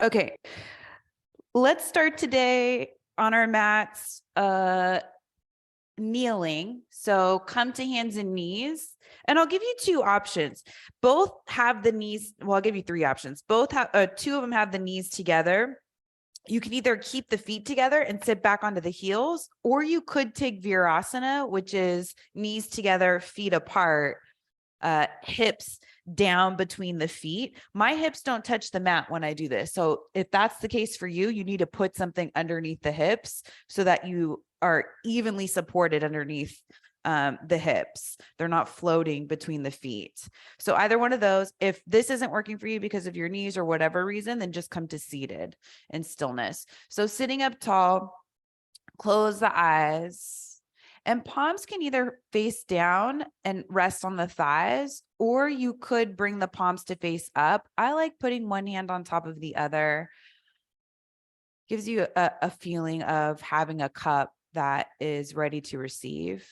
Okay, let's start today on our mats, kneeling. So come to hands and knees, and I'll give you two options. Both have the knees. Well, I'll give you three options. Both have, two of them have the knees together. You can either keep the feet together and sit back onto the heels, or you could take Virasana, which is knees together, feet apart, hips down between the feet. My hips don't touch the mat when I do this. So if that's the case for you, you need to put something underneath the hips so that you are evenly supported underneath the hips. They're not floating between the feet. So either one of those. If this isn't working for you because of your knees or whatever reason, then just come to seated in stillness. So sitting up tall, close the eyes, and palms can either face down and rest on the thighs, or you could bring the palms to face up. I like putting one hand on top of the other. Gives you a feeling of having a cup that is ready to receive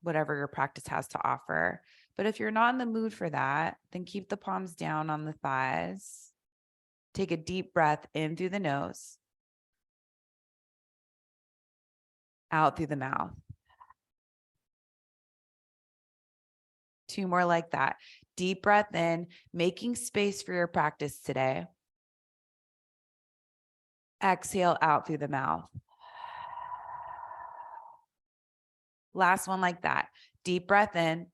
whatever your practice has to offer. But if you're not in the mood for that, then keep the palms down on the thighs. Take a deep breath in through the nose, out through the mouth. Two more like that. Deep breath in, making space for your practice today. Exhale out through the mouth. Last one like that. Deep breath in.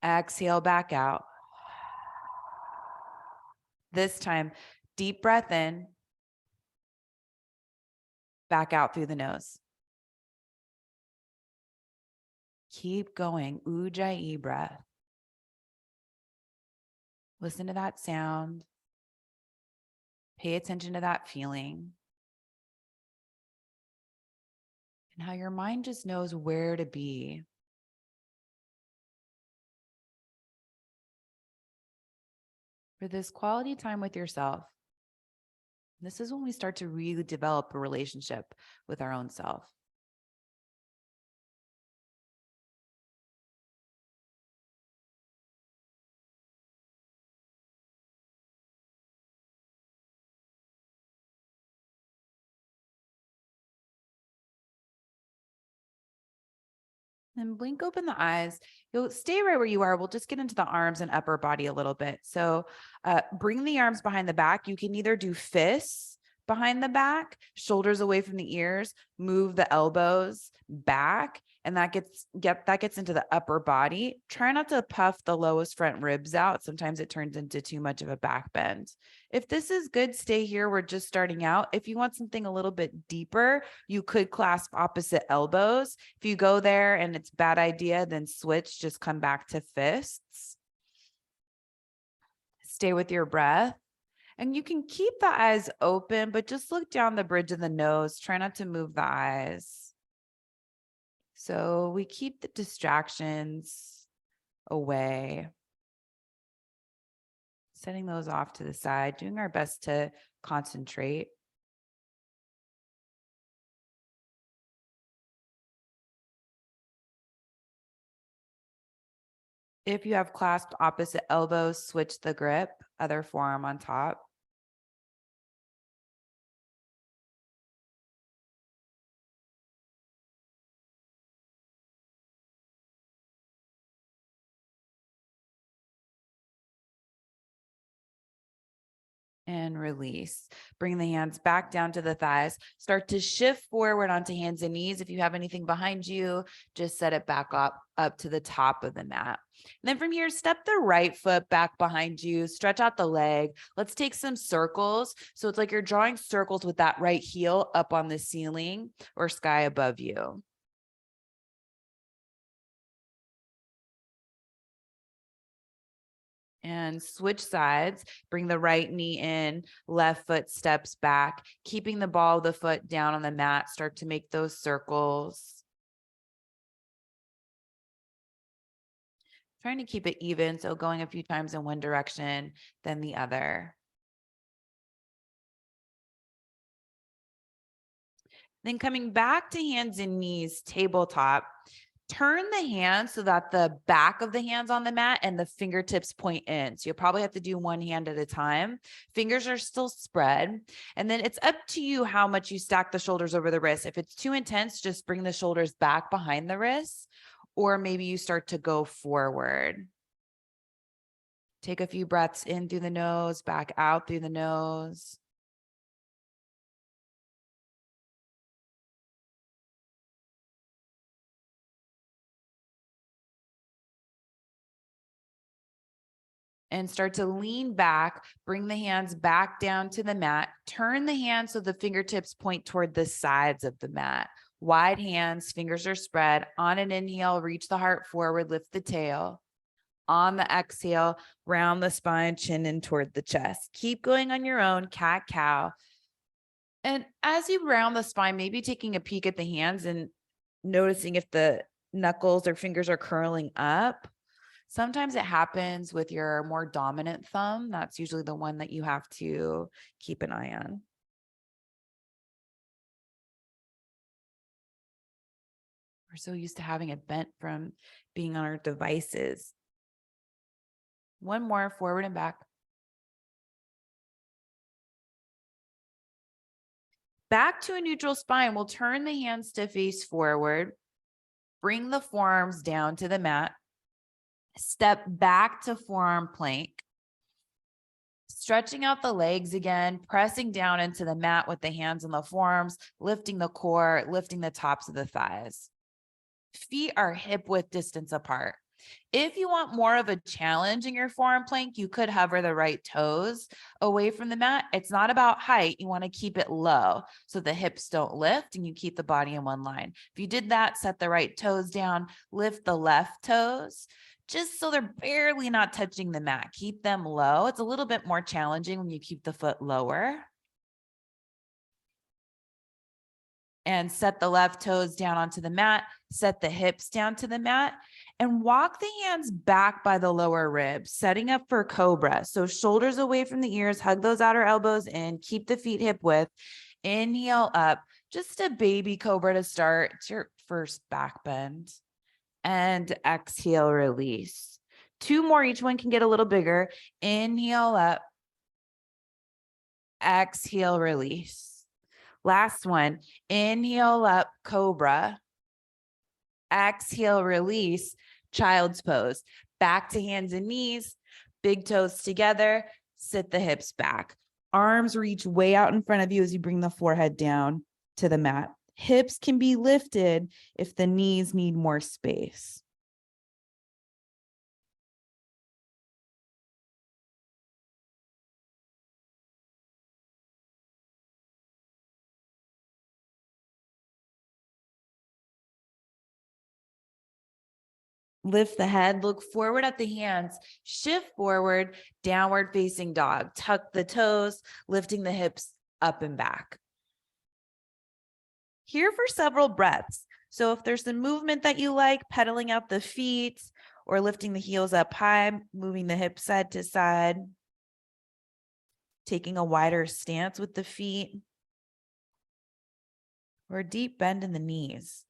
Exhale back out. This time, deep breath in. Back out through the nose. Keep going. Ujjayi breath. Listen to that sound. Pay attention to that feeling. And how your mind just knows where to be. For this quality time with yourself. This is when we start to really develop a relationship with our own self. And blink open the eyes. You'll stay right where you are. We'll just get into the arms and upper body a little bit. So bring the arms behind the back. You can either do fists behind the back, shoulders away from the ears, move the elbows back, and that gets into the upper body. Try not to puff the lowest front ribs out. Sometimes it turns into too much of a back bend. If this is good, stay here. We're just starting out. If you want something a little bit deeper, you could clasp opposite elbows. If you go there and it's a bad idea, then switch, just come back to fists. Stay with your breath. And you can keep the eyes open, but just look down the bridge of the nose. Try not to move the eyes. So we keep the distractions away. Setting those off to the side, doing our best to concentrate. If you have clasped opposite elbows, switch the grip, other forearm on top. And release. Bring the hands back down to the thighs. Start to shift forward onto hands and knees. If you have anything behind you, just set it back up to the top of the mat. And then from here, step the right foot back behind you, stretch out the leg. Let's take some circles. So it's like you're drawing circles with that right heel up on the ceiling or sky above you. And switch sides. Bring the right knee in, left foot steps back, keeping the ball of the foot down on the mat. Start to make those circles. Trying to keep it even, so going a few times in one direction, then the other. Then coming back to hands and knees, tabletop. Turn the hands so that the back of the hands on the mat and the fingertips point in. So you'll probably have to do one hand at a time. Fingers are still spread. And then it's up to you how much you stack the shoulders over the wrists. If it's too intense, just bring the shoulders back behind the wrists, or maybe you start to go forward. Take a few breaths in through the nose, back out through the nose. And start to lean back, bring the hands back down to the mat, turn the hands so the fingertips point toward the sides of the mat. Wide hands, fingers are spread. On an inhale, reach the heart forward, lift the tail. On the exhale, round the spine, chin in toward the chest. Keep going on your own, cat, cow. And as you round the spine, maybe taking a peek at the hands and noticing if the knuckles or fingers are curling up. Sometimes it happens with your more dominant thumb. That's usually the one that you have to keep an eye on. We're so used to having it bent from being on our devices. One more, forward and back. Back to a neutral spine. We'll turn the hands to face forward. Bring the forearms down to the mat. Step back to forearm plank. Stretching out the legs again, pressing down into the mat with the hands on the forearms, lifting the core, lifting the tops of the thighs. Feet are hip width distance apart. If you want more of a challenge in your forearm plank, you could hover the right toes away from the mat. It's not about height. You want to keep it low so the hips don't lift and you keep the body in one line. If you did that, set the right toes down, lift the left toes, just so they're barely not touching the mat. Keep them low. It's a little bit more challenging when you keep the foot lower. And set the left toes down onto the mat, set the hips down to the mat, and walk the hands back by the lower ribs, setting up for cobra. So shoulders away from the ears, hug those outer elbows in, keep the feet hip width, inhale up, just a baby cobra to start. It's your first back bend. And exhale, release. Two more, each one can get a little bigger. Inhale up, exhale, release. Last one, inhale up, cobra. Exhale, release, child's pose. Back to hands and knees, big toes together, sit the hips back. Arms reach way out in front of you as you bring the forehead down to the mat. Hips can be lifted if the knees need more space. Lift the head, look forward at the hands, shift forward, downward facing dog. Tuck the toes, lifting the hips up and back. Here for several breaths. So if there's some movement that you like, pedaling out the feet or lifting the heels up high, moving the hips side to side, taking a wider stance with the feet, or a deep bend in the knees.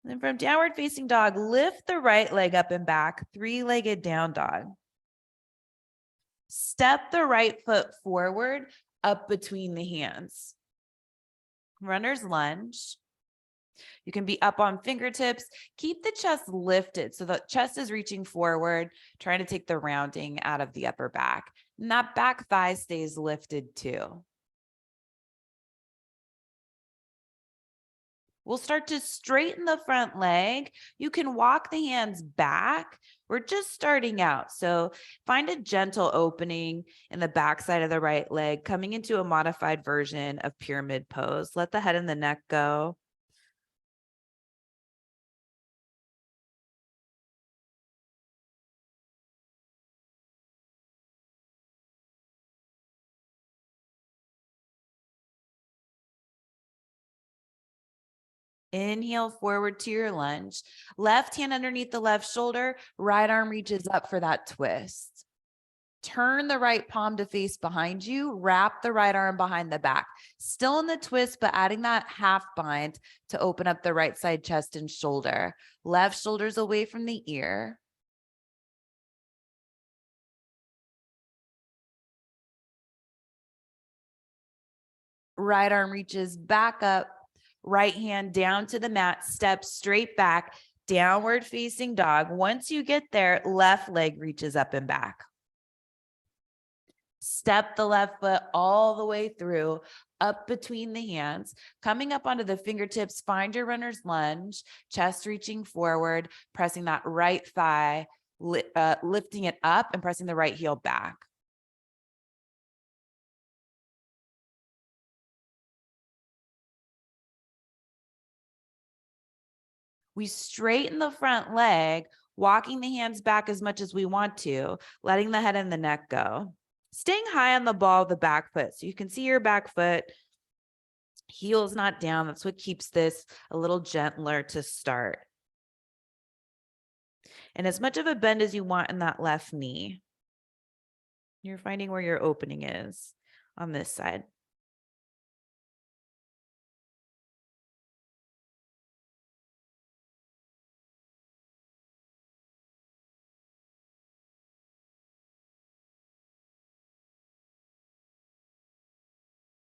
Then from downward facing dog, lift the right leg up and back, three-legged down dog. Step the right foot forward, up between the hands. Runner's lunge. You can be up on fingertips. Keep the chest lifted so the chest is reaching forward, trying to take the rounding out of the upper back. And that back thigh stays lifted too. We'll start to straighten the front leg. You can walk the hands back. We're just starting out. So find a gentle opening in the back side of the right leg, coming into a modified version of pyramid pose. Let the head and the neck go. Inhale forward to your lunge. Left hand underneath the left shoulder, right arm reaches up for that twist. Turn the right palm to face behind you. Wrap the right arm behind the back. Still in the twist, but adding that half bind to open up the right side chest and shoulder. Left shoulder's away from the ear. Right arm reaches back up. Right hand down to the mat. Step straight back. Downward facing dog. Once you get there, left leg reaches up and back. Step the left foot all the way through, up between the hands, coming up onto the fingertips. Find your runner's lunge, chest reaching forward, pressing that right thigh, lifting it up and pressing the right heel back. We straighten the front leg, walking the hands back as much as we want to, letting the head and the neck go. Staying high on the ball of the back foot. So you can see your back foot, heel's not down. That's what keeps this a little gentler to start. And as much of a bend as you want in that left knee. You're finding where your opening is on this side.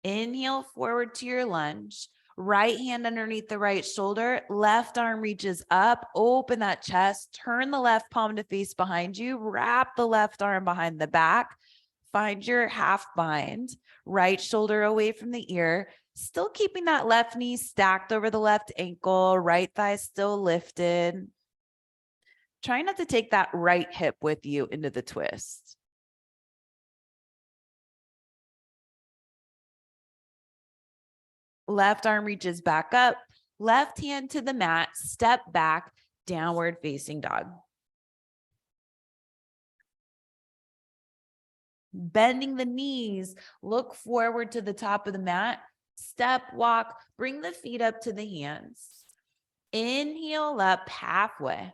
Inhale forward to your lunge. Right hand underneath the right shoulder. Left arm reaches up. Open that chest. Turn the left palm to face behind you. Wrap the left arm behind the back. Find your half bind. Right shoulder away from the ear. Still keeping that left knee stacked over the left ankle. Right thigh still lifted. Try not to take that right hip with you into the twist. Left arm reaches back up, left hand to the mat, step back, downward facing dog. Bending the knees, look forward to the top of the mat, step, walk, bring the feet up to the hands. Inhale up halfway.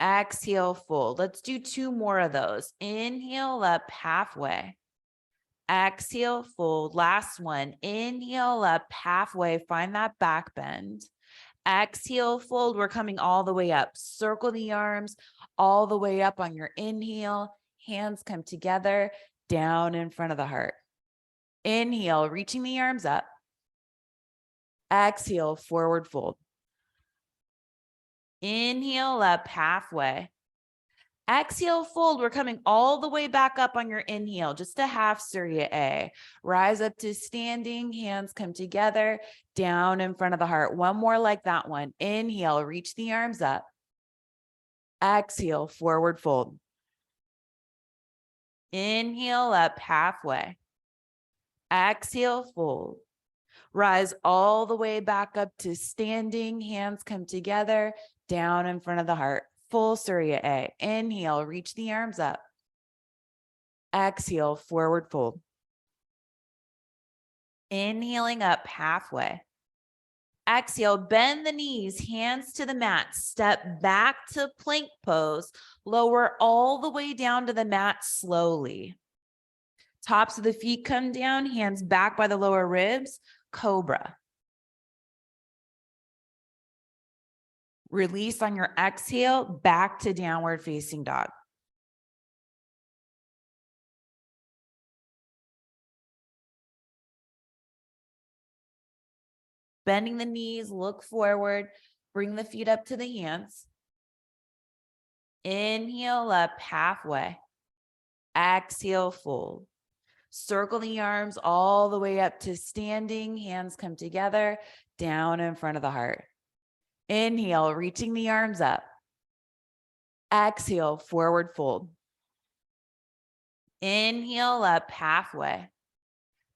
Exhale, fold. Let's do 2 more of those. Inhale up halfway. Exhale, fold. Last one. Inhale up halfway. Find that back bend. Exhale, fold. We're coming all the way up. Circle the arms all the way up on your inhale. Hands come together, down in front of the heart. Inhale, reaching the arms up. Exhale, forward fold. Inhale up halfway. Exhale, fold. We're coming all the way back up on your inhale, just a half Surya A. Rise up to standing, hands come together, down in front of the heart. One more like that one. Inhale, reach the arms up. Exhale, forward fold. Inhale up halfway. Exhale, fold. Rise all the way back up to standing, hands come together, down in front of the heart. Full Surya A. Inhale, reach the arms up. Exhale, forward fold. Inhaling up halfway. Exhale, bend the knees, hands to the mat, step back to plank pose, lower all the way down to the mat slowly. Tops of the feet come down, hands back by the lower ribs, cobra. Release on your exhale, back to downward facing dog. Bending the knees, look forward, bring the feet up to the hands. Inhale up halfway. Exhale, fold. Circle the arms all the way up to standing, hands come together, down in front of the heart. Inhale, reaching the arms up. Exhale, forward fold. Inhale up halfway.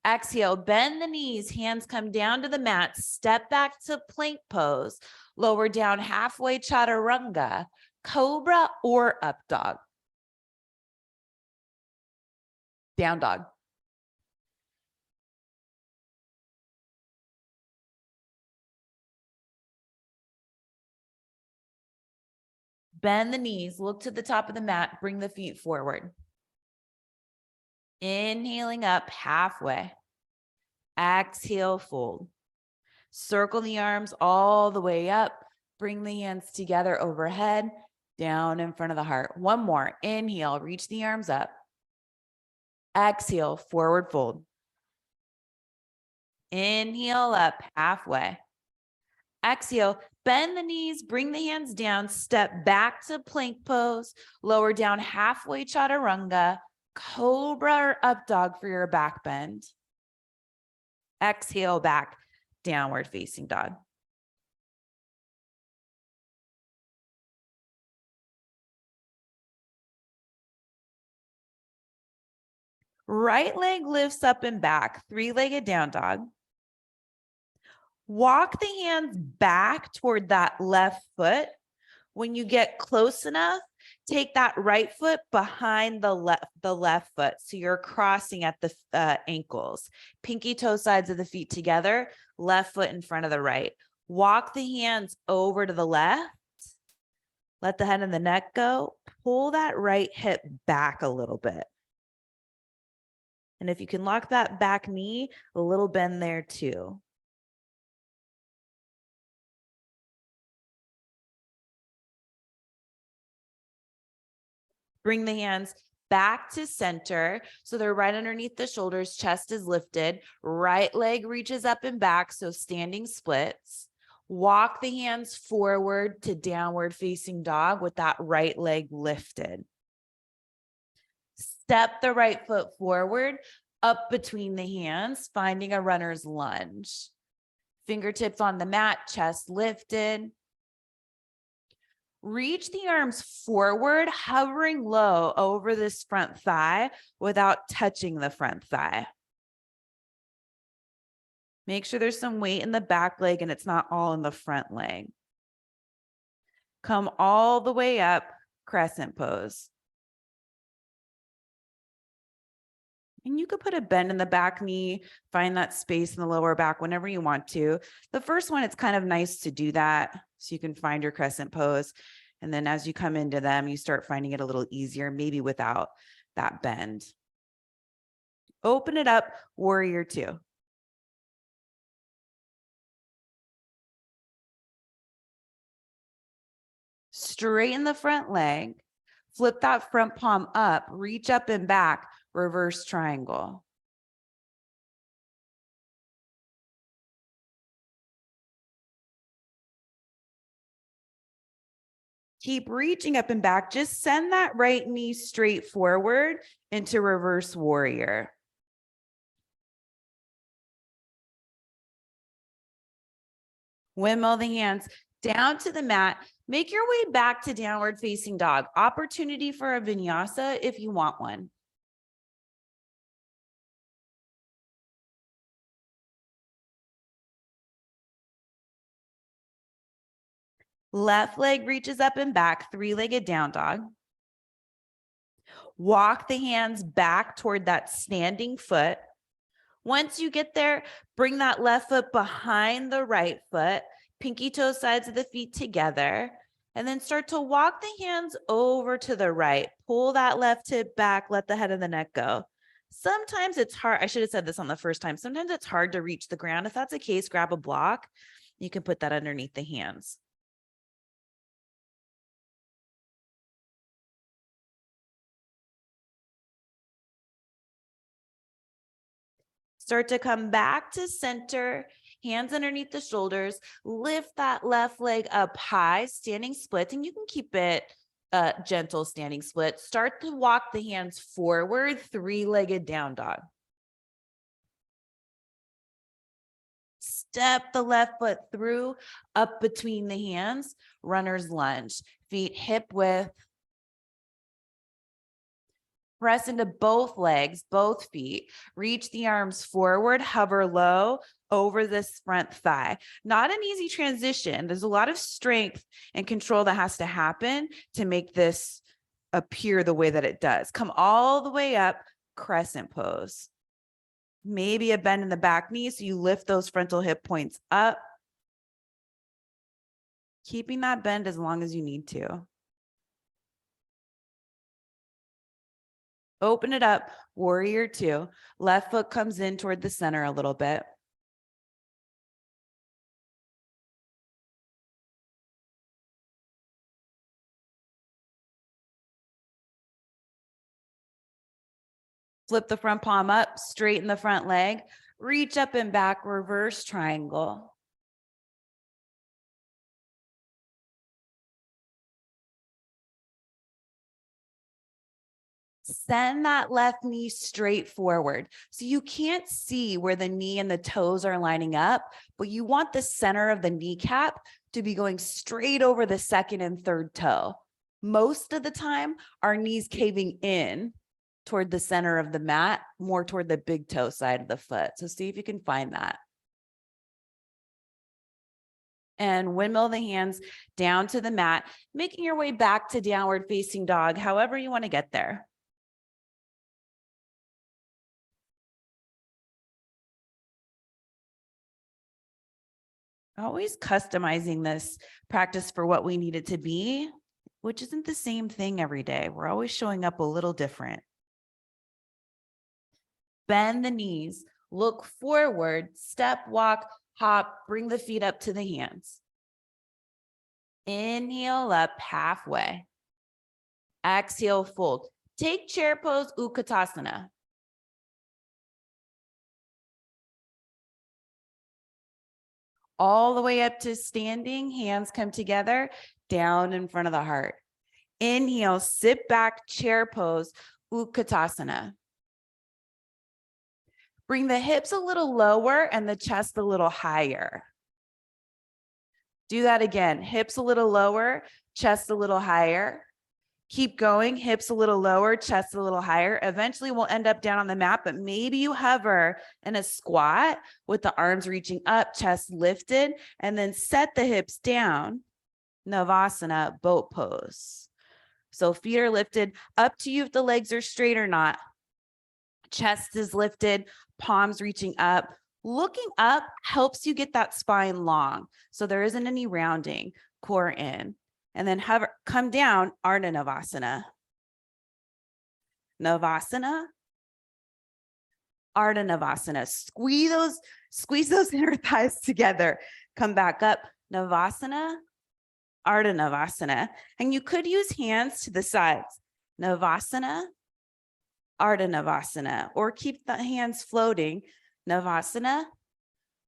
Exhale, bend the knees, hands come down to the mat, step back to plank pose, lower down halfway, chaturanga, cobra or up dog. Down dog. Bend the knees, look to the top of the mat, bring the feet forward. Inhaling up halfway. Exhale, fold. Circle the arms all the way up. Bring the hands together overhead, down in front of the heart. One more. Inhale, reach the arms up. Exhale, forward fold. Inhale up halfway. Exhale, bend the knees, bring the hands down, step back to plank pose, lower down halfway chaturanga, cobra or up dog for your back bend. Exhale back, downward facing dog. Right leg lifts up and back, three-legged down dog. Walk the hands back toward that left foot. When you get close enough, take that right foot behind the left foot. So you're crossing at the ankles. Pinky toe sides of the feet together, left foot in front of the right. Walk the hands over to the left. Let the head and the neck go. Pull that right hip back a little bit. And if you can lock that back knee, a little bend there too. Bring the hands back to center. So they're right underneath the shoulders, chest is lifted, right leg reaches up and back. So standing splits. Walk the hands forward to downward facing dog with that right leg lifted. Step the right foot forward, up between the hands, finding a runner's lunge. Fingertips on the mat, chest lifted. Reach the arms forward, hovering low over this front thigh without touching the front thigh. Make sure there's some weight in the back leg and it's not all in the front leg. Come all the way up, crescent pose. And you could put a bend in the back knee, find that space in the lower back whenever you want to. The first one, it's kind of nice to do that so you can find your crescent pose. And then as you come into them, you start finding it a little easier, maybe without that bend. Open it up, warrior two. Straighten the front leg, flip that front palm up, reach up and back, reverse triangle. Keep reaching up and back. Just send that right knee straight forward into reverse warrior. Windmill the hands down to the mat. Make your way back to downward facing dog. Opportunity for a vinyasa if you want one. Left leg reaches up and back, three-legged down dog. Walk the hands back toward that standing foot. Once you get there, bring that left foot behind the right foot, pinky toe sides of the feet together, and then start to walk the hands over to the right. Pull that left hip back, let the head and the neck go. Sometimes it's hard. I should have said this on the first time. Sometimes it's hard to reach the ground. If that's the case, grab a block. You can put that underneath the hands. Start to come back to center, hands underneath the shoulders, lift that left leg up high, standing splits, and you can keep it gentle standing split. Start to walk the hands forward, three-legged down dog. Step the left foot through, up between the hands, runner's lunge, feet hip width. Press into both legs, both feet. Reach the arms forward, hover low over this front thigh. Not an easy transition. There's a lot of strength and control that has to happen to make this appear the way that it does. Come all the way up, crescent pose. Maybe a bend in the back knee, so you lift those frontal hip points up. Keeping that bend as long as you need to. Open it up, warrior two. Left foot comes in toward the center a little bit. Flip the front palm up, straighten the front leg, reach up and back, reverse triangle. Send that left knee straight forward. So you can't see where the knee and the toes are lining up, but you want the center of the kneecap to be going straight over the second and third toe. Most of the time, our knees caving in toward the center of the mat, more toward the big toe side of the foot. So see if you can find that. And windmill the hands down to the mat, making your way back to downward facing dog, however you want to get there. Always customizing this practice for what we need it to be, which isn't the same thing every day. We're always showing up a little different. Bend the knees, look forward, step, walk, hop, bring the feet up to the hands. Inhale up halfway. Exhale, fold. Take chair pose, Utkatasana. All the way up to standing, hands come together, down in front of the heart. Inhale, sit back, chair pose, Utkatasana. Bring the hips a little lower and the chest a little higher. Do that again, hips a little lower, chest a little higher. Keep going, hips a little lower, chest a little higher. Eventually we'll end up down on the mat, but maybe you hover in a squat with the arms reaching up, chest lifted, and then set the hips down. Navasana, boat pose. So feet are lifted, up to you if the legs are straight or not. Chest is lifted, palms reaching up. Looking up helps you get that spine long, so there isn't any rounding, core in. And then hover, come down, Ardha Navasana. Navasana, Ardha Navasana. Squeeze those inner thighs together. Come back up, Navasana, Ardha Navasana. And you could use hands to the sides. Navasana, Ardha Navasana, or keep the hands floating. Navasana,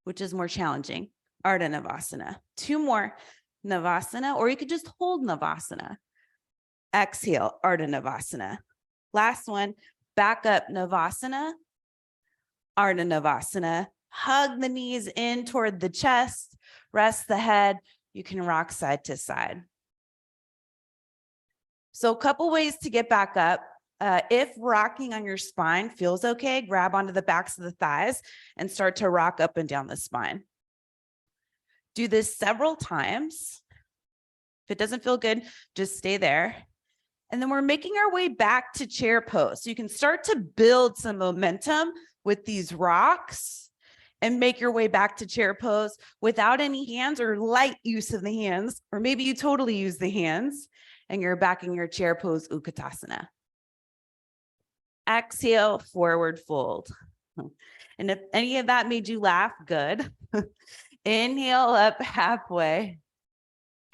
which is more challenging. Ardha Navasana. Two more. Navasana, or you could just hold Navasana. Exhale, Ardha Navasana. Last one, back up, Navasana, Ardha Navasana. Hug the knees in toward the chest, rest the head. You can rock side to side. So a couple ways to get back up. If rocking on your spine feels okay, grab onto the backs of the thighs and start to rock up and down the spine. Do this several times. If it doesn't feel good, just stay there. And then we're making our way back to chair pose. So you can start to build some momentum with these rocks and make your way back to chair pose without any hands or light use of the hands, or maybe you totally use the hands and you're back in your chair pose, Utkatasana. Exhale, forward fold. And if any of that made you laugh, good. Inhale up halfway.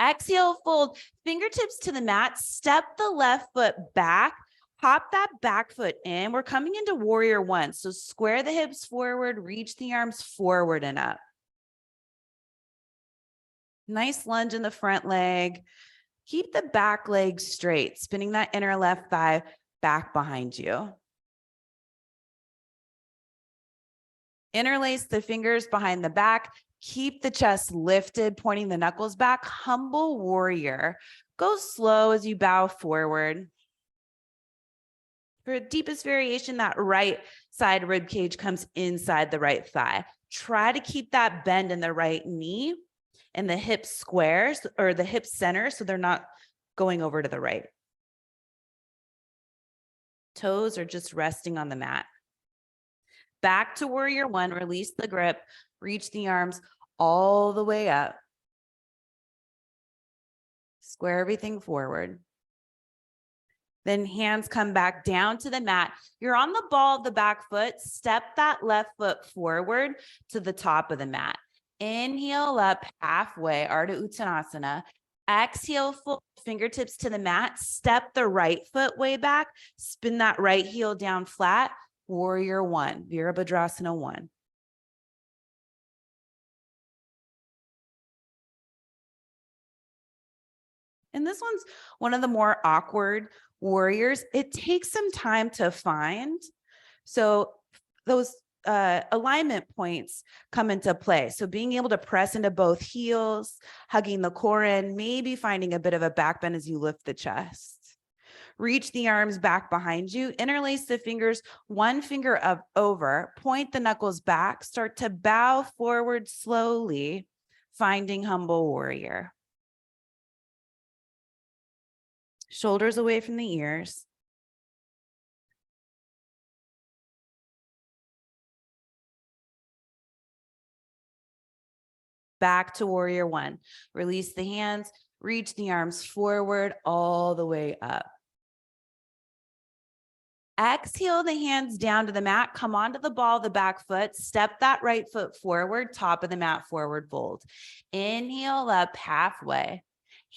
Exhale, fold, fingertips to the mat, step the left foot back, hop that back foot in. We're coming into warrior one. So square the hips forward, reach the arms forward and up. Nice lunge in the front leg. Keep the back leg straight, spinning that inner left thigh back behind you. Interlace the fingers behind the back. Keep the chest lifted, pointing the knuckles back. Humble warrior. Go slow as you bow forward. For deepest variation, that right side rib cage comes inside the right thigh. Try to keep that bend in the right knee and the hip squares or the hip center so they're not going over to the right. Toes are just resting on the mat. Back to warrior one, release the grip, reach the arms all the way up. Square everything forward. Then hands come back down to the mat. You're on the ball of the back foot. Step that left foot forward to the top of the mat. Inhale up halfway, Ardha Uttanasana. Exhale, full fingertips to the mat. Step the right foot way back. Spin that right heel down flat. Warrior one, Virabhadrasana one. And this one's one of the more awkward warriors. It takes some time to find. So those alignment points come into play. So being able to press into both heels, hugging the core in, maybe finding a bit of a back bend as you lift the chest. Reach the arms back behind you, interlace the fingers, one finger up over, point the knuckles back, start to bow forward slowly, finding humble warrior. Shoulders away from the ears. Back to warrior one. Release the hands, reach the arms forward all the way up. Exhale the hands down to the mat, come onto the ball of the back foot, step that right foot forward, top of the mat, forward fold. Inhale up halfway.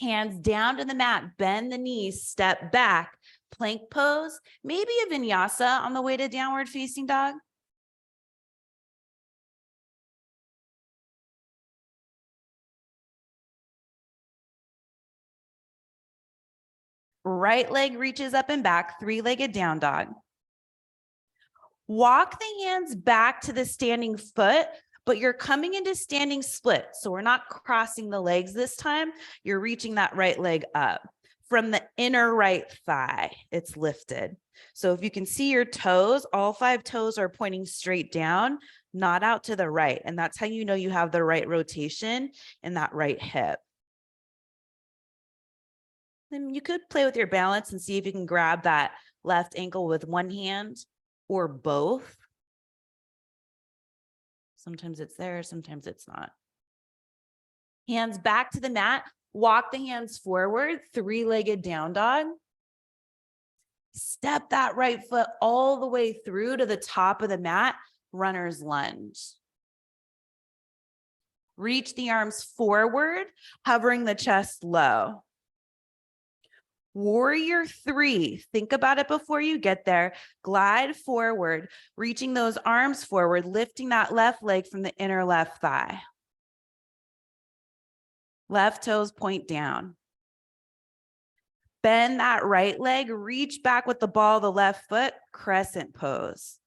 Hands down to the mat, bend the knees, step back, plank pose, maybe a vinyasa on the way to downward facing dog. Right leg reaches up and back, three-legged down dog. Walk the hands back to the standing foot, but you're coming into standing split. So we're not crossing the legs this time. You're reaching that right leg up. From the inner right thigh, it's lifted. So if you can see your toes, all 5 toes are pointing straight down, not out to the right. And that's how you know you have the right rotation in that right hip. Then you could play with your balance and see if you can grab that left ankle with one hand or both. Sometimes it's there, sometimes it's not. Hands back to the mat, walk the hands forward, three-legged down dog. Step that right foot all the way through to the top of the mat, runner's lunge. Reach the arms forward, hovering the chest low. Warrior three, think about it before you get there. Glide forward, reaching those arms forward, lifting that left leg from the inner left thigh. Left toes point down. Bend that right leg, reach back with the ball of the left foot, crescent pose.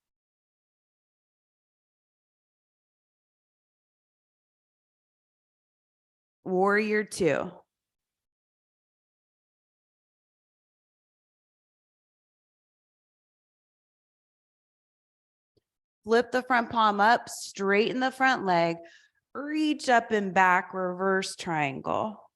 Warrior two. Flip the front palm up, straighten the front leg, reach up and back, reverse triangle.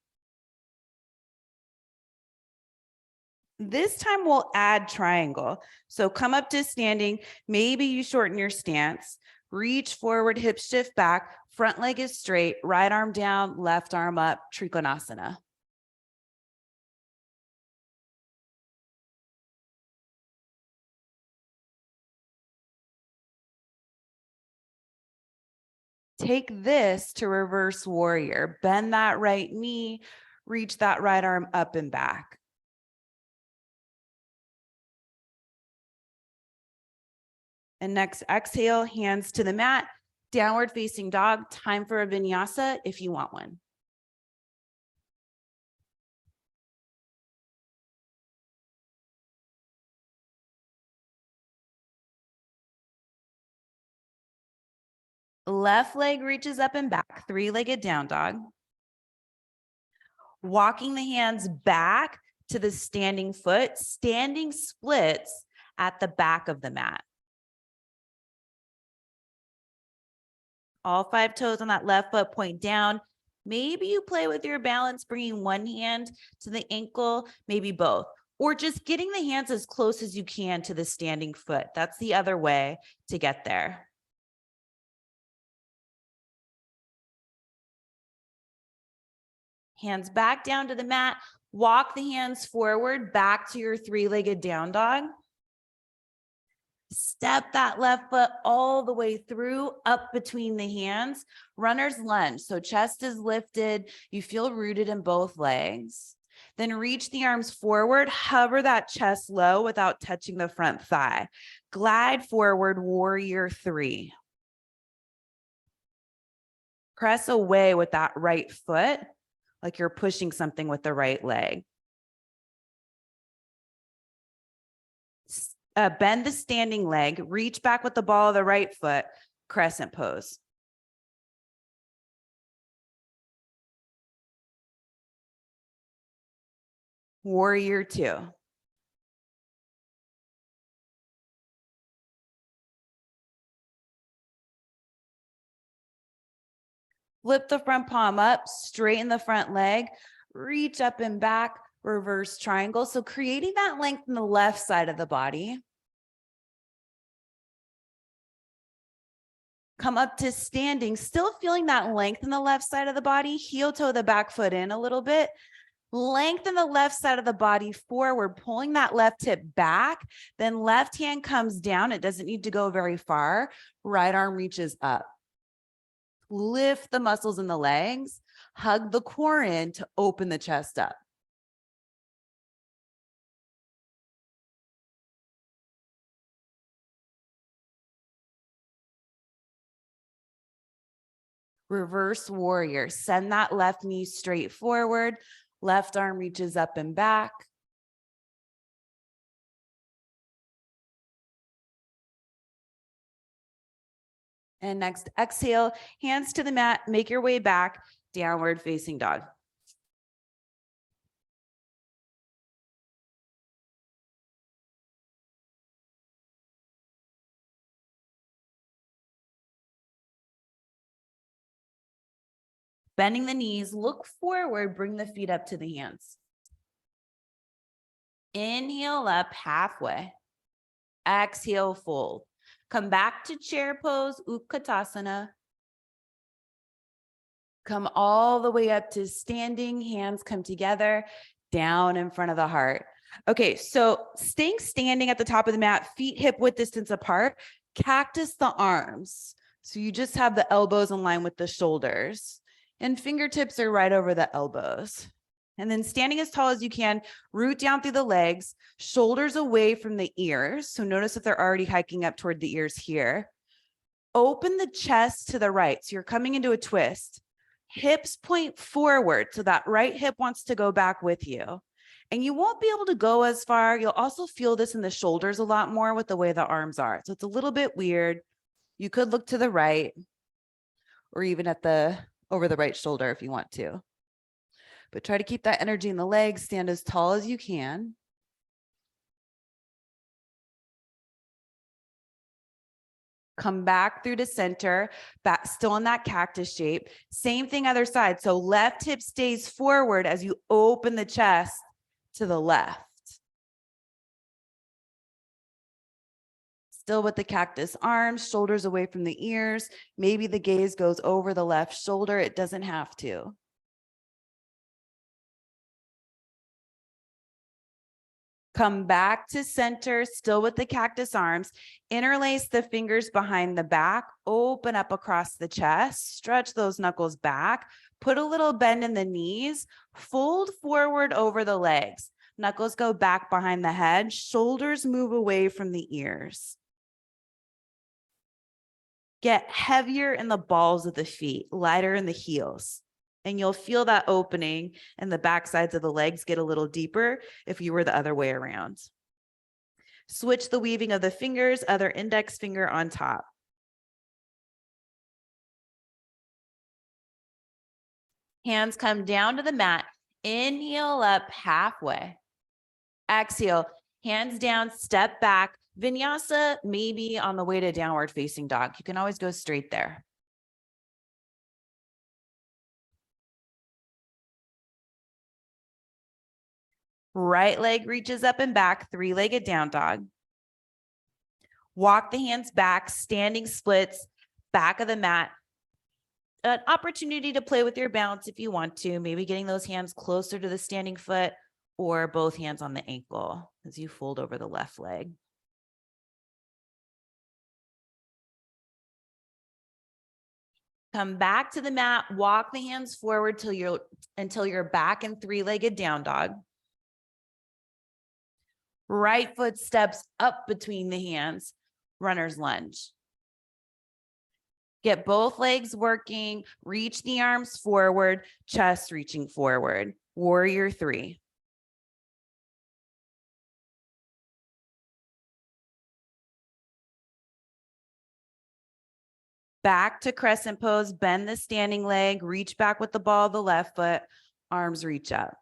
This time we'll add triangle. So come up to standing, maybe you shorten your stance, reach forward, hip shift back, front leg is straight, right arm down, left arm up, Trikonasana. Take this to reverse warrior. Bend that right knee, reach that right arm up and back. And next, exhale, hands to the mat, downward facing dog. Time for a vinyasa if you want one. Left leg reaches up and back, three-legged down dog. Walking the hands back to the standing foot, standing splits at the back of the mat. All 5 toes on that left foot point down. Maybe you play with your balance, bringing one hand to the ankle, maybe both, or just getting the hands as close as you can to the standing foot. That's the other way to get there. Hands back down to the mat, Walk the hands forward, back to your three-legged down dog. Step that left foot all the way through, up between the hands. Runner's lunge. So chest is lifted. You feel rooted in both legs. Then reach the arms forward. Hover that chest low without touching the front thigh. Glide forward, warrior three. Press away with that right foot, like you're pushing something with the right leg. Bend the standing leg, reach back with the ball of the right foot, crescent pose. Warrior two. Flip the front palm up, straighten the front leg, reach up and back, reverse triangle. So creating that length in the left side of the body. Come up to standing, still feeling that length in the left side of the body. Heel toe the back foot in a little bit. Lengthen the left side of the body forward, pulling that left hip back. Then left hand comes down. It doesn't need to go very far. Right arm reaches up. Lift the muscles in the legs. Hug the core in to open the chest up. Reverse warrior. Send that left knee straight forward. Left arm reaches up and back. And next, exhale, hands to the mat, make your way back, downward facing dog. Bending the knees, look forward, bring the feet up to the hands. Inhale up halfway. Exhale, fold. Come back to chair pose, Utkatasana. Come all the way up to standing, hands come together, down in front of the heart. Okay, so staying standing at the top of the mat, feet hip width distance apart, cactus the arms. So you just have the elbows in line with the shoulders and fingertips are right over the elbows. And then standing as tall as you can, root down through the legs, shoulders away from the ears. So notice if they're already hiking up toward the ears here. Open the chest to the right. So you're coming into a twist. Hips point forward. So that right hip wants to go back with you. And you won't be able to go as far. You'll also feel this in the shoulders a lot more with the way the arms are. So it's a little bit weird. You could look to the right or even at the over the right shoulder if you want to. But try to keep that energy in the legs, stand as tall as you can. Come back through to center, back still in that cactus shape. Same thing other side. So left hip stays forward as you open the chest to the left. Still with the cactus arms, shoulders away from the ears. Maybe the gaze goes over the left shoulder. It doesn't have to. Come back to center, still with the cactus arms. Interlace the fingers behind the back, open up across the chest, stretch those knuckles back, put a little bend in the knees, fold forward over the legs. Knuckles go back behind the head, shoulders move away from the ears. Get heavier in the balls of the feet, lighter in the heels. And you'll feel that opening and the back sides of the legs get a little deeper if you were the other way around. Switch the weaving of the fingers, other index finger on top. Hands come down to the mat. Inhale up halfway. Exhale, hands down, step back. Vinyasa, maybe on the way to downward facing dog. You can always go straight there. Right leg reaches up and back, three-legged down dog. Walk the hands back, standing splits, back of the mat. an opportunity to play with your balance if you want to, maybe getting those hands closer to the standing foot or both hands on the ankle as you fold over the left leg. Come back to the mat, walk the hands forward until you're back in three-legged down dog. Right foot steps up between the hands, runner's lunge. Get both legs working, reach the arms forward, chest reaching forward. Warrior three. Back to crescent pose, bend the standing leg, reach back with the ball of the left foot, arms reach up.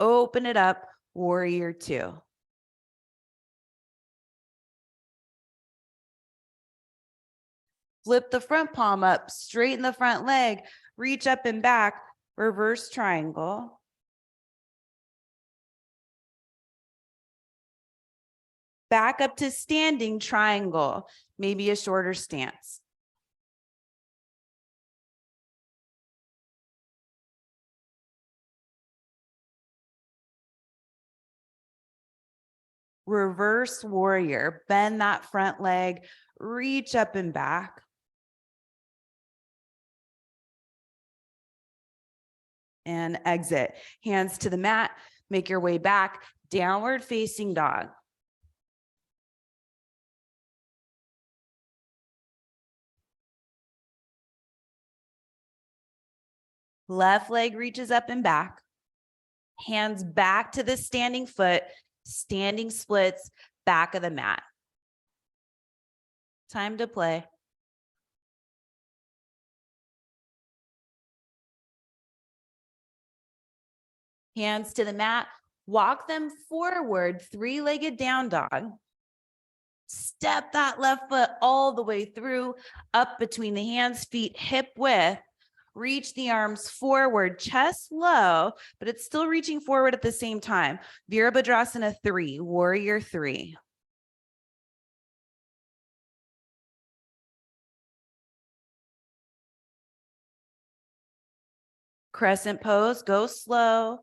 Open it up, warrior two. Flip the front palm up, straighten the front leg, reach up and back, reverse triangle. Back up to standing triangle, maybe a shorter stance. Reverse warrior, bend that front leg, reach up and back. And exit. Hands to the mat, make your way back, downward facing dog. Left leg reaches up and back. Hands back to the standing foot, standing splits, back of the mat. Time to play. Hands to the mat, walk them forward, three-legged down dog. Step that left foot all the way through, up between the hands, feet hip width. Reach the arms forward, chest low, but it's still reaching forward at the same time. Virabhadrasana 3, warrior 3. Crescent pose, go slow.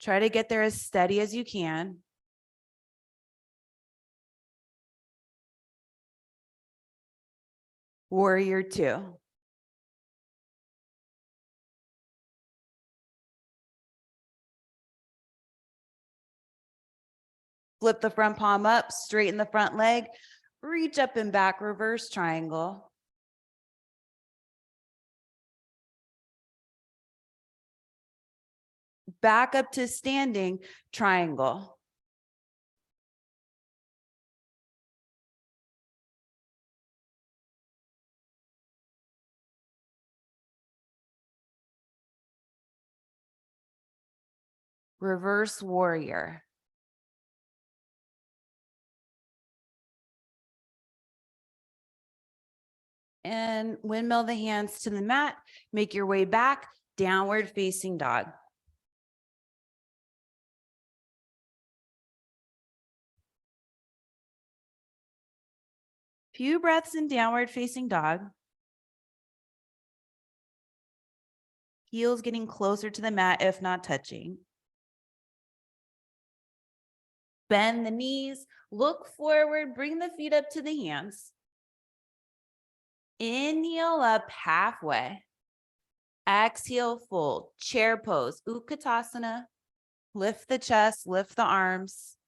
Try to get there as steady as you can. Warrior 2. Flip the front palm up, straighten the front leg, reach up and back, reverse triangle. Back up to standing triangle. Reverse warrior. And windmill the hands to the mat, make your way back, downward facing dog. Few breaths in downward facing dog. Heels getting closer to the mat, if not touching. Bend the knees, look forward, bring the feet up to the hands. Inhale up halfway. Exhale, fold. Chair pose, Utkatasana. Lift the chest, lift the arms.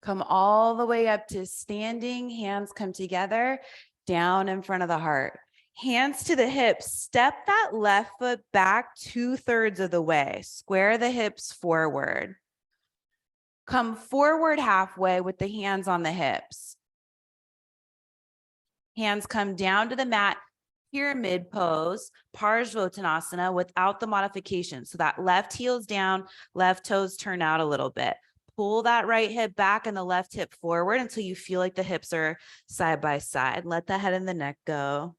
Come all the way up to standing. Hands come together, down in front of the heart. Hands to the hips. Step that left foot back 2/3 of the way. Square the hips forward. Come forward halfway with the hands on the hips. Hands come down to the mat, pyramid pose, Parsvottanasana without the modification. So that left heel's down, left toes turn out a little bit. Pull that right hip back and the left hip forward until you feel like the hips are side by side. Let the head and the neck go.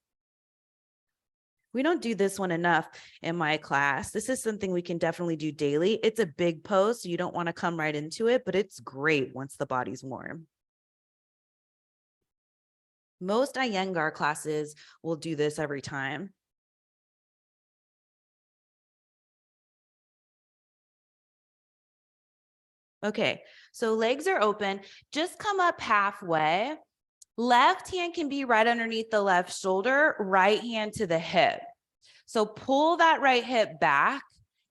We don't do this one enough in my class. This is something we can definitely do daily. It's a big pose, so you don't want to come right into it, but it's great once the body's warm. Most Iyengar classes will do this every time. Okay, so legs are open. Just come up halfway. Left hand can be right underneath the left shoulder, right hand to the hip. So pull that right hip back.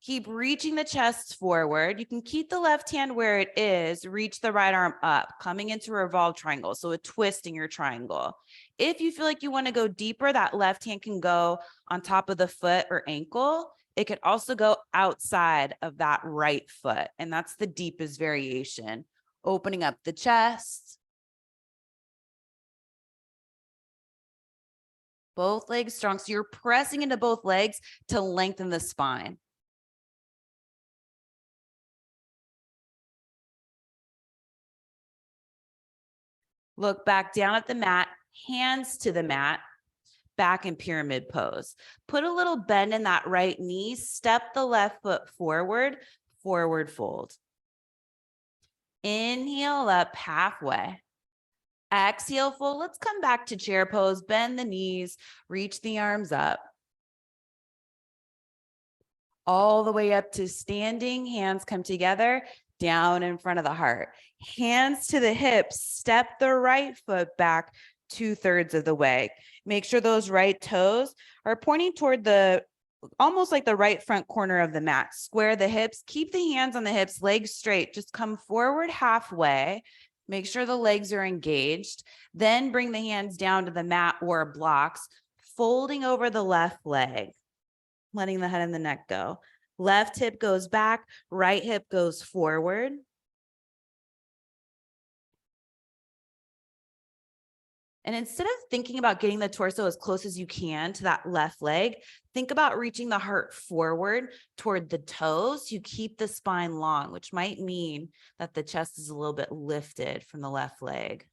Keep reaching the chest forward. You can keep the left hand where it is, reach the right arm up, coming into a revolved triangle. So a twist in your triangle. If you feel like you want to go deeper, that left hand can go on top of the foot or ankle. It could also go outside of that right foot. And that's the deepest variation. Opening up the chest. Both legs strong. So you're pressing into both legs to lengthen the spine. Look back down at the mat, hands to the mat, back in pyramid pose. Put a little bend in that right knee, step the left foot forward, forward fold. Inhale up halfway. Exhale, fold. Let's come back to chair pose, bend the knees, reach the arms up. All the way up to standing, hands come together, down in front of the heart. Hands to the hips, step the right foot back 2/3 of the way. Make sure those right toes are pointing toward almost like the right front corner of the mat. Square the hips, keep the hands on the hips, legs straight. Just come forward halfway. Make sure the legs are engaged. Then bring the hands down to the mat or blocks, folding over the left leg, letting the head and the neck go. Left hip goes back, right hip goes forward. And instead of thinking about getting the torso as close as you can to that left leg, think about reaching the heart forward toward the toes. You keep the spine long, which might mean that the chest is a little bit lifted from the left leg.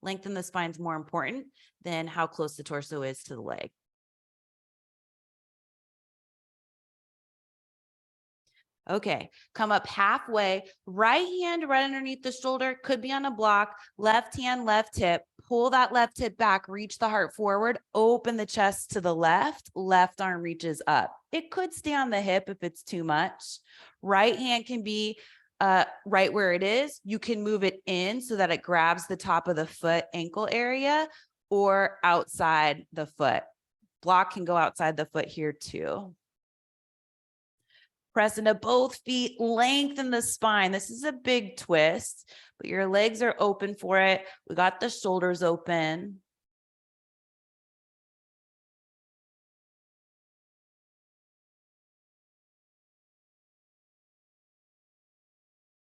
Lengthen the spine is more important than how close the torso is to the leg. Okay, come up halfway, right hand right underneath the shoulder, could be on a block, left hand, left hip, pull that left hip back, reach the heart forward, open the chest to the left arm reaches up. It could stay on the hip if it's too much. Right hand can be right where it is. You can move it in so that it grabs the top of the foot ankle area or outside the foot. Block can go outside the foot here too. Press into both feet, lengthen the spine. This is a big twist, but your legs are open for it. We got the shoulders open.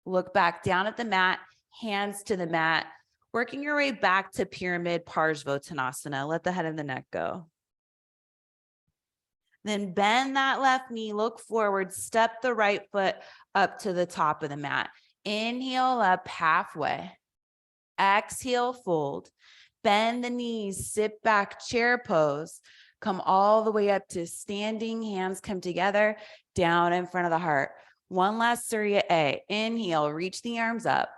Look back down at the mat, hands to the mat, working your way back to pyramid Parsvottanasana. Let the head and the neck go. Then bend that left knee, look forward, step the right foot up to the top of the mat. Inhale up halfway. Exhale, fold. Bend the knees, sit back, chair pose. Come all the way up to standing, hands come together, down in front of the heart. One last Surya A. Inhale, reach the arms up.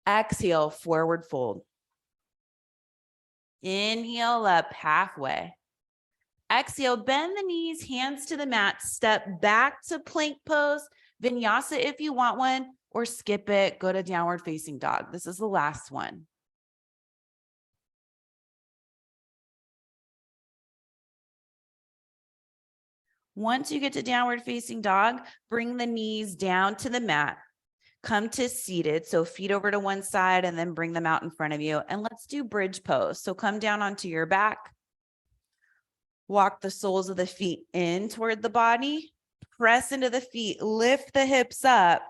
Exhale, forward fold. Inhale up halfway. Exhale, bend the knees, hands to the mat, step back to plank pose, vinyasa if you want one, or skip it, go to downward facing dog. This is the last one. Once you get to downward facing dog, bring the knees down to the mat. Come to seated, so feet over to one side and then bring them out in front of you. And let's do bridge pose. So come down onto your back. Walk the soles of the feet in toward the body. Press into the feet, lift the hips up.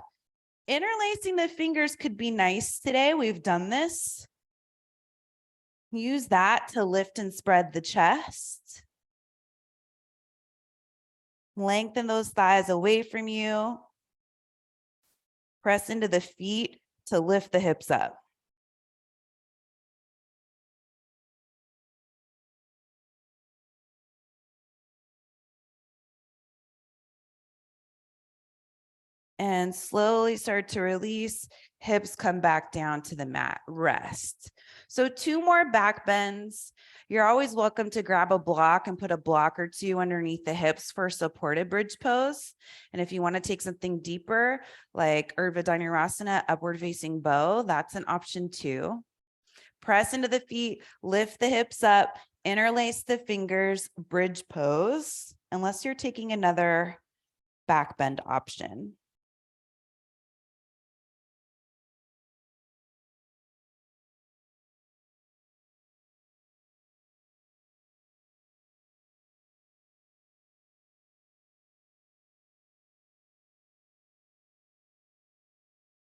Interlacing the fingers could be nice today. We've done this. Use that to lift and spread the chest. Lengthen those thighs away from you. Press into the feet to lift the hips up. And slowly start to release. Hips come back down to the mat, rest. So 2 more back bends. You're always welcome to grab a block and put a block or 2 underneath the hips for supported bridge pose. And if you want to take something deeper, like Urdhva Dhanurasana, upward facing bow, that's an option too. Press into the feet, lift the hips up, interlace the fingers, bridge pose, unless you're taking another back bend option.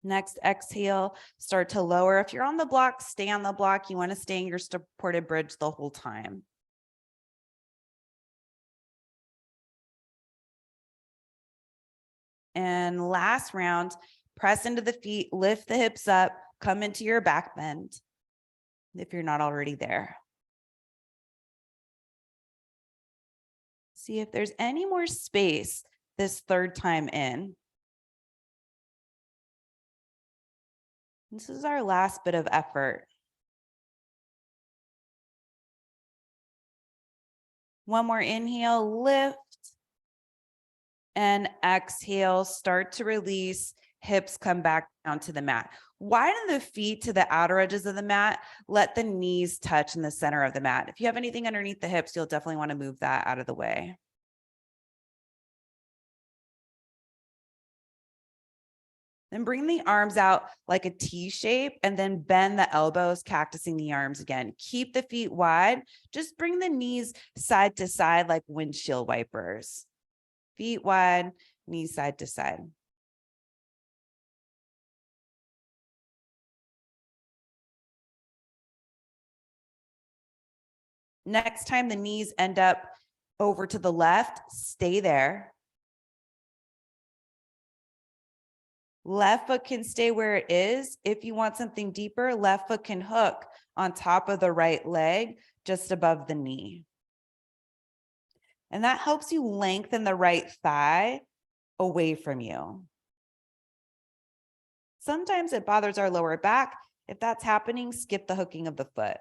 Next, exhale, start to lower. If you're on the block, stay on the block. You want to stay in your supported bridge the whole time. And last round, press into the feet, lift the hips up, come into your back bend if you're not already there. See if there's any more space this third time in. This is our last bit of effort. One more inhale, lift. And exhale, start to release. Hips come back down to the mat. Widen the feet to the outer edges of the mat. Let the knees touch in the center of the mat. If you have anything underneath the hips, you'll definitely want to move that out of the way. Then bring the arms out like a T shape and then bend the elbows, cactusing the arms again. Keep the feet wide. Just bring the knees side to side like windshield wipers. Feet wide, knees side to side. Next time the knees end up over to the left, stay there. Left foot can stay where it is. If you want something deeper, left foot can hook on top of the right leg, just above the knee. And that helps you lengthen the right thigh away from you. Sometimes it bothers our lower back. If that's happening, skip the hooking of the foot.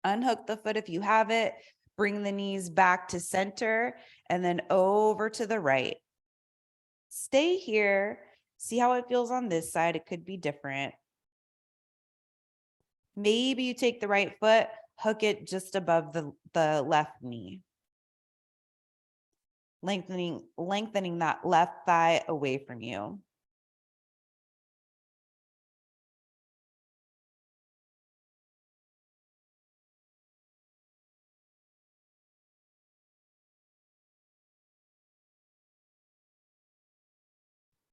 Unhook the foot if you have it. Bring the knees back to center and then over to the right. Stay here. See how it feels on this side. It could be different. Maybe you take the right foot, hook it just above the left knee. Lengthening that left thigh away from you.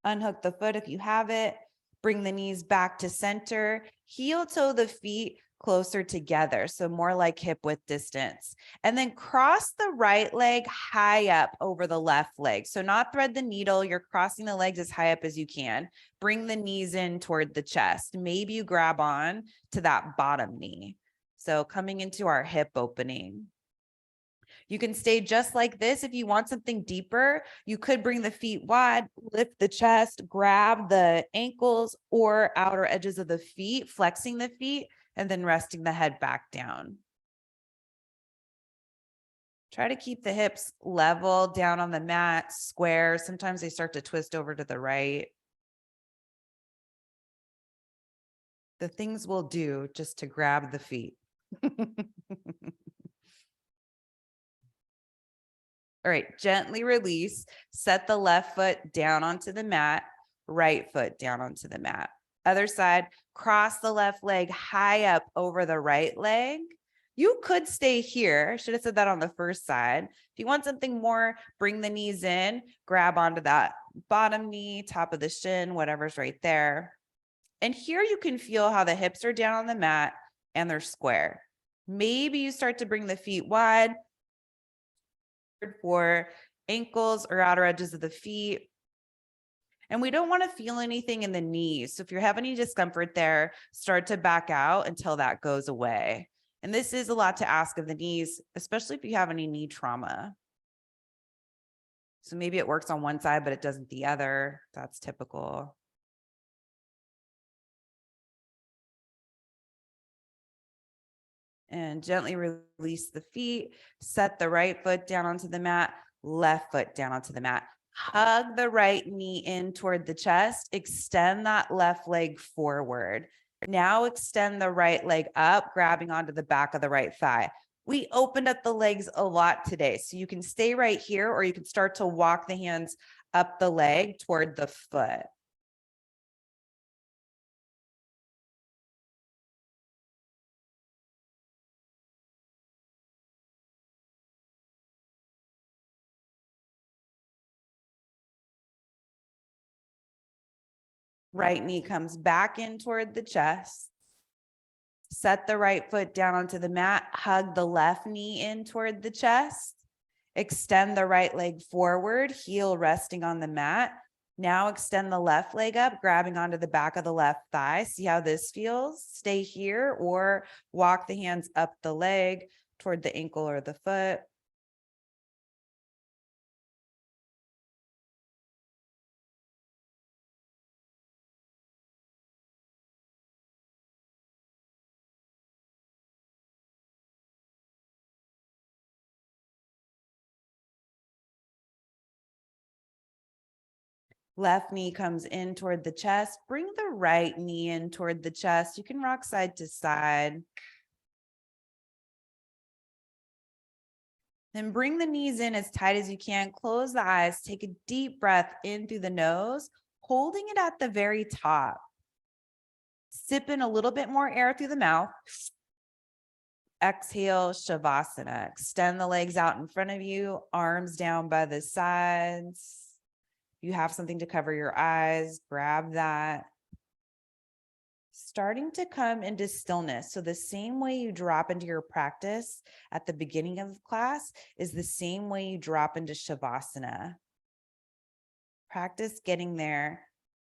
Unhook the foot if you have it. Bring the knees back to center. Heel toe the feet closer together, so more like hip width distance. And then cross the right leg high up over the left leg. So not thread the needle, you're crossing the legs as high up as you can. Bring the knees in toward the chest. Maybe you grab on to that bottom knee. So coming into our hip opening. You can stay just like this. If you want something deeper, you could bring the feet wide, lift the chest, grab the ankles or outer edges of the feet, flexing the feet, and then resting the head back down. Try to keep the hips level down on the mat, square. Sometimes they start to twist over to the right. The things we'll do just to grab the feet. All right, gently release. Set the left foot down onto the mat, right foot down onto the mat. Other side, cross the left leg high up over the right leg. You could stay here. I should have said that on the first side. If you want something more, bring the knees in, grab onto that bottom knee, top of the shin, whatever's right there. And here you can feel how the hips are down on the mat and they're square. Maybe you start to bring the feet wide for ankles or outer edges of the feet. And we don't want to feel anything in the knees. So if you're having any discomfort there, start to back out until that goes away. And this is a lot to ask of the knees, especially if you have any knee trauma. So maybe it works on one side, but it doesn't the other. That's typical. And gently release the feet, set the right foot down onto the mat, left foot down onto the mat. Hug the right knee in toward the chest, extend that left leg forward. Now extend the right leg up, grabbing onto the back of the right thigh. We opened up the legs a lot today, so you can stay right here or you can start to walk the hands up the leg toward the foot. Right knee comes back in toward the chest. Set the right foot down onto the mat, hug the left knee in toward the chest, extend the right leg forward, heel resting on the mat. Now extend the left leg up, grabbing onto the back of the left thigh. See how this feels? Stay here or walk the hands up the leg toward the ankle or the foot. Left knee comes in toward the chest. Bring the right knee in toward the chest. You can rock side to side. Then bring the knees in as tight as you can. Close the eyes. Take a deep breath in through the nose, holding it at the very top. Sip in a little bit more air through the mouth. Exhale, Shavasana. Extend the legs out in front of you, arms down by the sides. You have something to cover your eyes, grab that. Starting to come into stillness. So the same way you drop into your practice at the beginning of class is the same way you drop into Shavasana. Practice getting there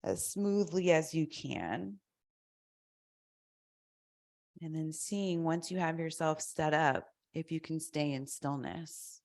as smoothly as you can. And then seeing once you have yourself set up, if you can stay in stillness.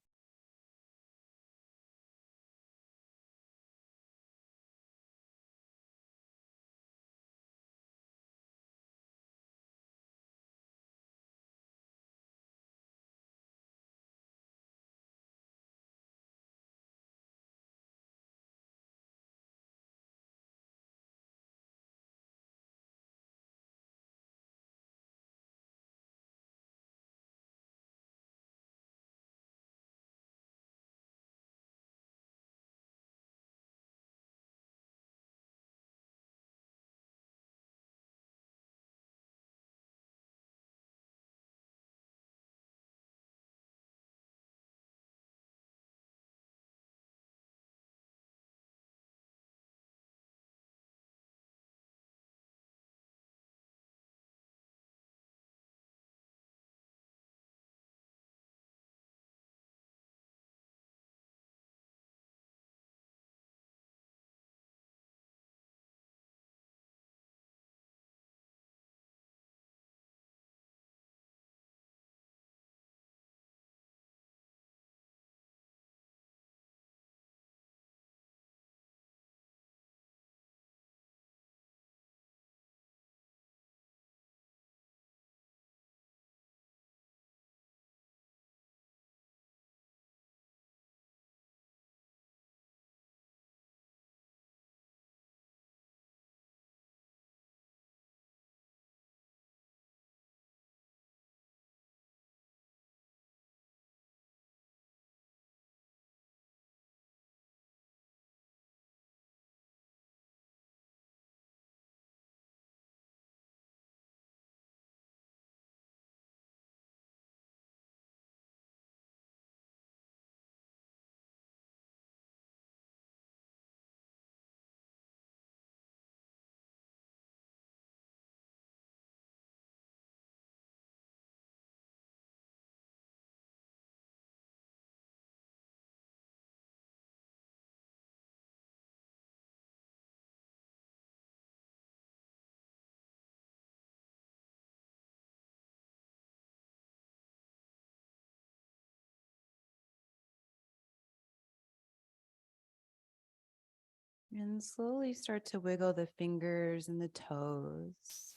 And slowly start to wiggle the fingers and the toes.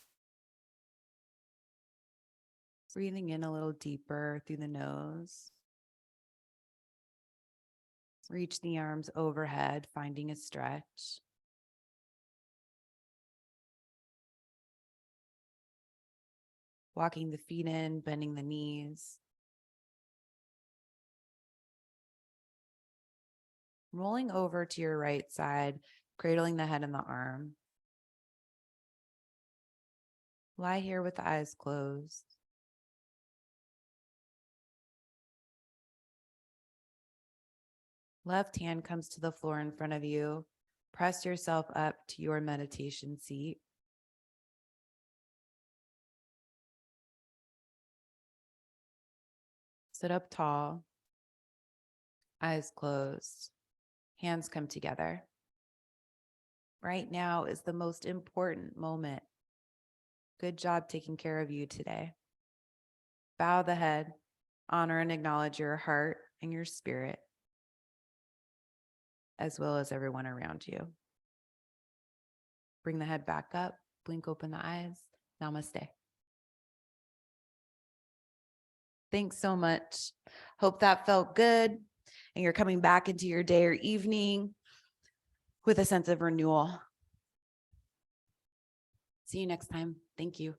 Breathing in a little deeper through the nose. Reach the arms overhead, finding a stretch. Walking the feet in, bending the knees. Rolling over to your right side, cradling the head and the arm. Lie here with the eyes closed. Left hand comes to the floor in front of you. Press yourself up to your meditation seat. Sit up tall, eyes closed, hands come together. Right now is the most important moment. Good job taking care of you today. Bow the head, honor and acknowledge your heart and your spirit, as well as everyone around you. Bring the head back up, blink open the eyes. Namaste. Thanks so much. Hope that felt good and you're coming back into your day or evening with a sense of renewal. See you next time. Thank you.